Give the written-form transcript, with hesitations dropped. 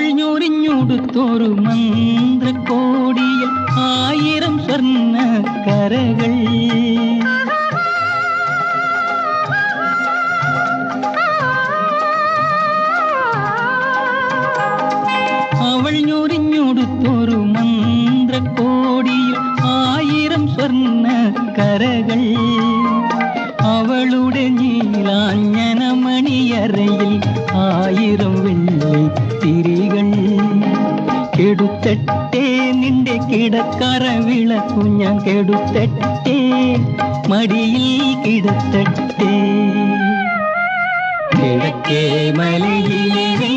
അവൾ ഞൊറിഞ്ഞൊടുത്തൊരു മന്ത്രകോടിയിൽ 1000 സ്വർണ്ണ കരകൾ. അവൾ ഞൊറിഞ്ഞൊടുത്തൊരു മന്ത്രകോടിയിൽ 1000 സ്വർണ്ണ കരകൾ. അവളുടെ നീലാഞ്ജന മണിയറയിൽ 1000 വെള്ളി തിരികൾ. കെടുത്തട്ടെ നിന്റെ കിടക്കറ വിളക്കു ഞാൻ, കെടുത്തട്ടെ മടിയിൽ കിടത്തട്ടെ. കിഴക്കേ മലയിലെ